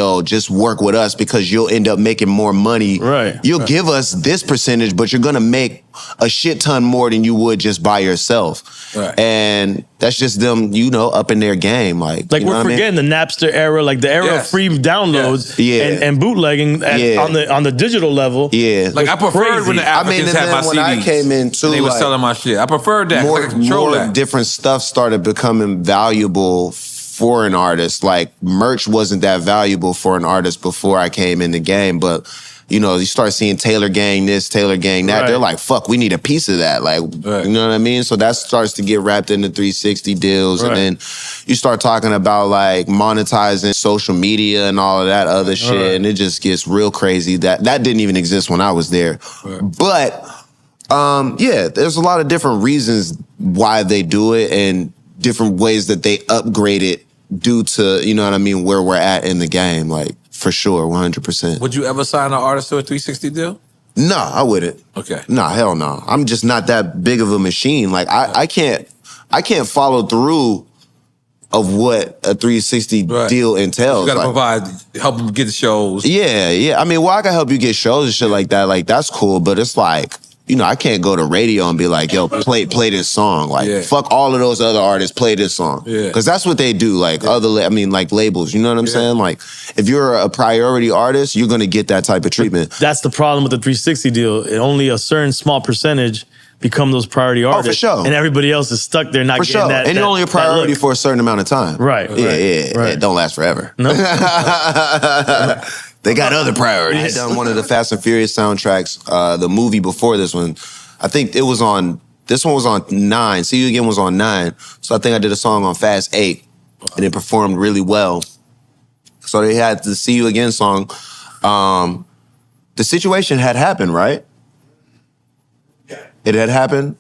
yo, just work with us because you'll end up making more money. Right. You'll give us this percentage, but you're gonna make a shit ton more than you would just by yourself. Right. And that's just them, you know, up in their game. Like we're you know forgetting the Napster era, like the era of free downloads and bootlegging on the digital level. Yeah. Like I preferred when the Africans had my CDs. When I came in too, and they were selling my shit. I preferred that. More different stuff started becoming valuable for an artist. Like merch wasn't that valuable for an artist before I came in the game, but you know, you start seeing Taylor Gang this, Taylor Gang that. They're like, fuck, we need a piece of that. Like, you know what I mean? So that starts to get wrapped into 360 deals. And then you start talking about like monetizing social media and all of that other shit. And it just gets real crazy. That didn't even exist when I was there. But yeah, there's a lot of different reasons why they do it and different ways that they upgrade it due to, you know what I mean, where we're at in the game. Like, for sure, 100%. Would you ever sign an artist to a 360 deal? No, I wouldn't. Okay. No, hell no. I'm just not that big of a machine. Like I can't follow through of what a 360 deal entails. You gotta help them get the shows. Yeah. I mean, well, I can help you get shows and shit like that. Like that's cool, but it's like, you know, I can't go to radio and be like, yo, play this song. Like, fuck all of those other artists, play this song. Because that's what they do, like like labels, you know what I'm saying? Like, if you're a priority artist, you're gonna get that type of treatment. That's the problem with the 360 deal. Only a certain small percentage become those priority artists. Oh, for sure. And everybody else is stuck there not For getting sure. that. And you're only a priority for a certain amount of time. Right. Yeah. It don't last forever. No. They got other priorities. I had done one of the Fast and Furious soundtracks, the movie before this one. I think this one was on 9. See You Again was on 9. So I think I did a song on Fast 8 and it performed really well. So they had the See You Again song. The situation had happened, right? It had happened.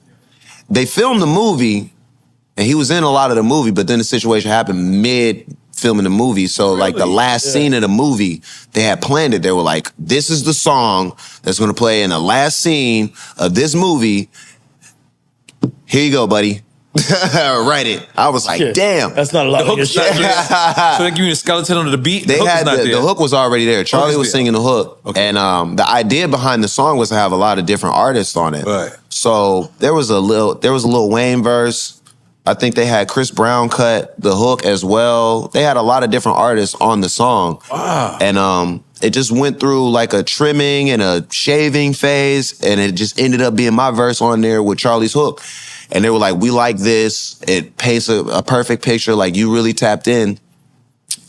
They filmed the movie and he was in a lot of the movie, but then the situation happened mid filming the movie. So like the last scene of the movie, they had planned it. They were like, this is the song that's going to play in the last scene of this movie. Here you go, buddy. Write it. I was like, damn. That's not a lot. So they give you a skeleton under the beat? They had the hook was already there. Charlie was singing the hook. And the idea behind the song was to have a lot of different artists on it. Right. So there was a Lil Wayne verse. I think they had Chris Brown cut the hook as well. They had a lot of different artists on the song. Wow. And it just went through like a trimming and a shaving phase, and it just ended up being my verse on there with Charlie's hook. And they were like, we like this. It paints a perfect picture. Like, you really tapped in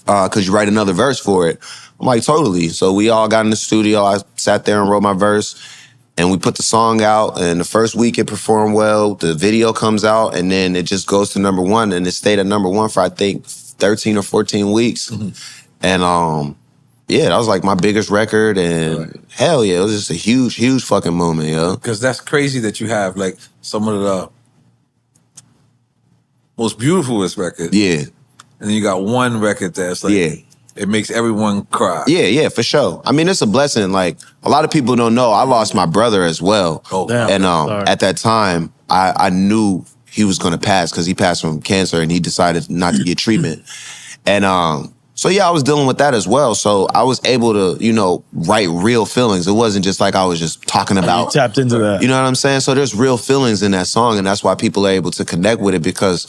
because you write another verse for it. I'm like, totally. So we all got in the studio. I sat there and wrote my verse. And we put the song out, and the first week it performed well. The video comes out, and then it just goes to #1, and it stayed at #1 for, I think, 13 or 14 weeks. And, yeah, that was like my biggest record, and hell yeah, it was just a huge, huge fucking moment, yo. Because that's crazy that you have, like, some of the most beautifulest records. Yeah. And then you got one record that's like, it makes everyone cry. Yeah, for sure. I mean, it's a blessing. Like, a lot of people don't know, I lost my brother as well. Oh, damn. And at that time, I knew he was going to pass because he passed from cancer and he decided not to get treatment. And so, yeah, I was dealing with that as well. So I was able to, you know, write real feelings. It wasn't just like I was just talking about. You tapped into that. You know what I'm saying? So there's real feelings in that song, and that's why people are able to connect with it because,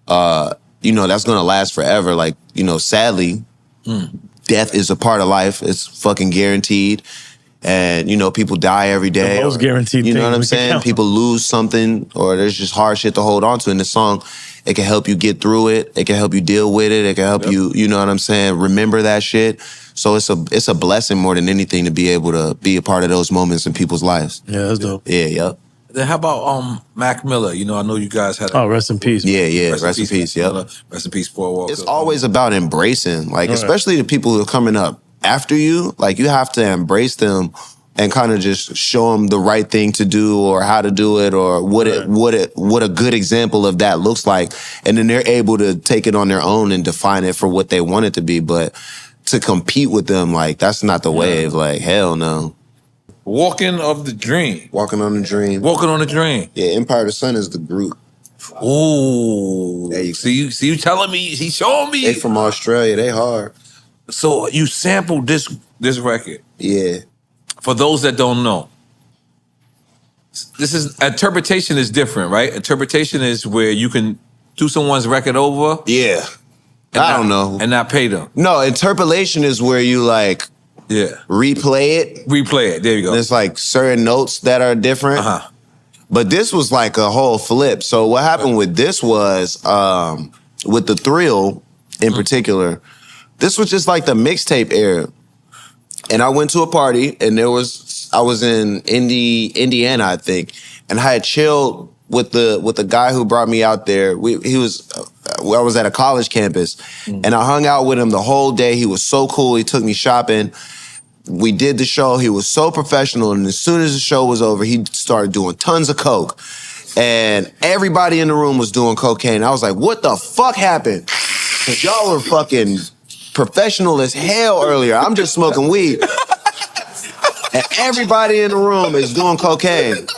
you know, that's going to last forever. Like, you know, sadly, death is a part of life. It's fucking guaranteed. And, you know, people die every day. The most guaranteed You know thing what I'm we can saying? count. People lose something, or there's just hard shit to hold on to. In the song, it can help you get through it. It can help you deal with it. It can help you, you know what I'm saying, remember that shit. So it's a blessing more than anything to be able to be a part of those moments in people's lives. Yeah, that's dope. Yeah, yep. Then how about Mac Miller? You know, I know you guys had. Rest in peace. Yeah, rest in peace. Yep. Rest in peace, Paul Walker. It's always about embracing, like, especially the people who are coming up after you. Like, you have to embrace them and kind of just show them the right thing to do or how to do it or what a good example of that looks like. And then they're able to take it on their own and define it for what they want it to be. But to compete with them, like, that's not the wave. Like, hell no. Walking of the Dream. Walking on the Dream. Walking on the Dream. Yeah, Empire of the Sun is the group. Ooh. See you telling me, he's showing me. They from Australia, they hard. So you sampled this record. Yeah. For those that don't know, interpretation is different, right? Interpretation is where you can do someone's record over. Yeah. I don't know. And not pay them. No, interpolation is where you like replay it. Replay it. There you go. There's like certain notes that are different. But this was like a whole flip. So what happened with this was, with the Thrill in particular, this was just like the mixtape era. And I went to a party and I was in Indiana, I think, and I had chilled with the guy who brought me out there. I was at a college campus and I hung out with him the whole day. He was so cool. He took me shopping. We did the show. He was so professional. And as soon as the show was over, he started doing tons of coke. And everybody in the room was doing cocaine. I was like, what the fuck happened? Because y'all were fucking professional as hell earlier. I'm just smoking weed. And everybody in the room is doing cocaine.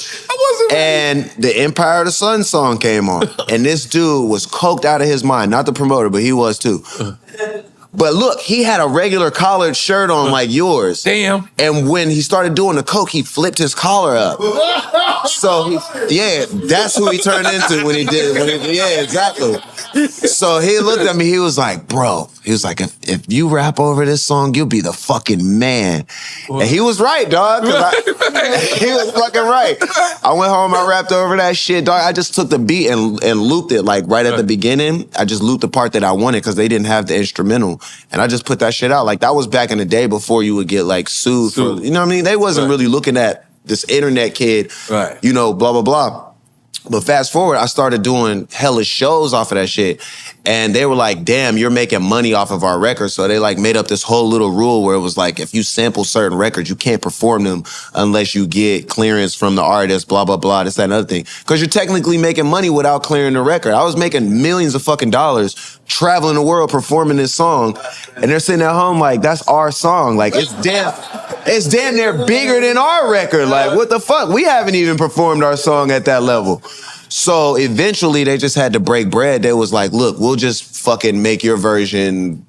And the Empire of the Sun song came on. And this dude was coked out of his mind. Not the promoter, but he was too. But look, he had a regular collared shirt on like yours. Damn. And when he started doing the coke, he flipped his collar up. So, that's who he turned into when he did it. Yeah, exactly. So he looked at me, he was like, bro, he was like, if you rap over this song, you'll be the fucking man. And he was right, dog. He was fucking right. I went home, I rapped over that shit, dog. I just took the beat and looped it like right at the beginning. I just looped the part that I wanted because they didn't have the instrumental. And I just put that shit out. Like that was back in the day before you would get like sued for, you know what I mean? They wasn't really looking at this internet kid, you know, blah, blah, blah. But fast forward, I started doing hella shows off of that shit. And they were like, damn, you're making money off of our records. So they like made up this whole little rule where it was like, if you sample certain records, you can't perform them unless you get clearance from the artist, blah, blah, blah, this, that, and other thing. Because you're technically making money without clearing the record. I was making millions of fucking dollars traveling the world performing this song. And they're sitting at home like, that's our song. Like, it's damn near bigger than our record. Like, what the fuck? We haven't even performed our song at that level. So eventually they just had to break bread. They was like, look, we'll just fucking make your version,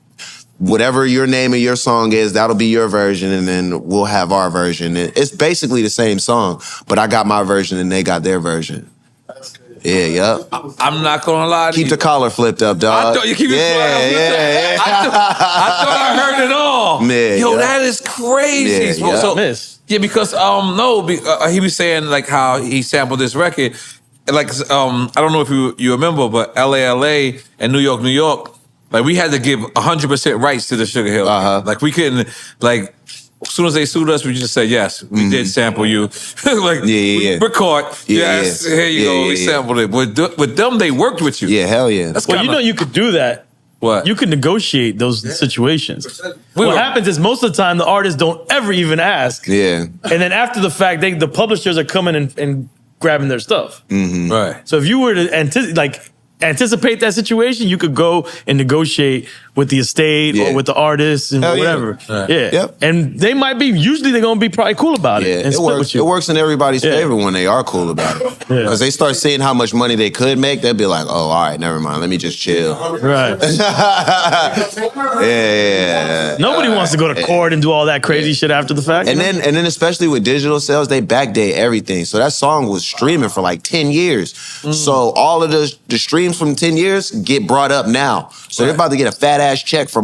whatever your name of your song is, that'll be your version, and then we'll have our version. It's basically the same song, but I got my version and they got their version. Yeah, yep. I'm not gonna lie to you. Keep the collar flipped up, dog. I thought you keep it yeah. I thought I heard it all. Yeah, yo, that is crazy. Yeah, so, because he was saying like how he sampled this record. Like I don't know if you remember, but LA and New York, like we had to give 100% rights to the Sugar Hill. Like we couldn't, like as soon as they sued us, we just said yes, we did sample you. Like we're caught. Yes, here you go. We sampled it. With them, they worked with you. Yeah, hell yeah. Well, you know you could do that. What? You can negotiate those situations. What happens is most of the time the artists don't ever even ask. Yeah. And then after the fact, the publishers are coming and grabbing their stuff. Right. So if you were to anticipate that situation, you could go and negotiate with the estate or with the artists and whatever. Yep. And they might be, usually they're going to be probably cool about it. And it split works. with you. It works in everybody's favor when they are cool about it. Because they start seeing how much money they could make, they'll be like, oh, all right, never mind. Let me just chill. Right. Nobody wants to go to court and do all that crazy shit after the fact. And then especially with digital sales, they backdate everything. So that song was streaming for like 10 years. So all of the streams from 10 years get brought up now. So they're about to get a fat ass check from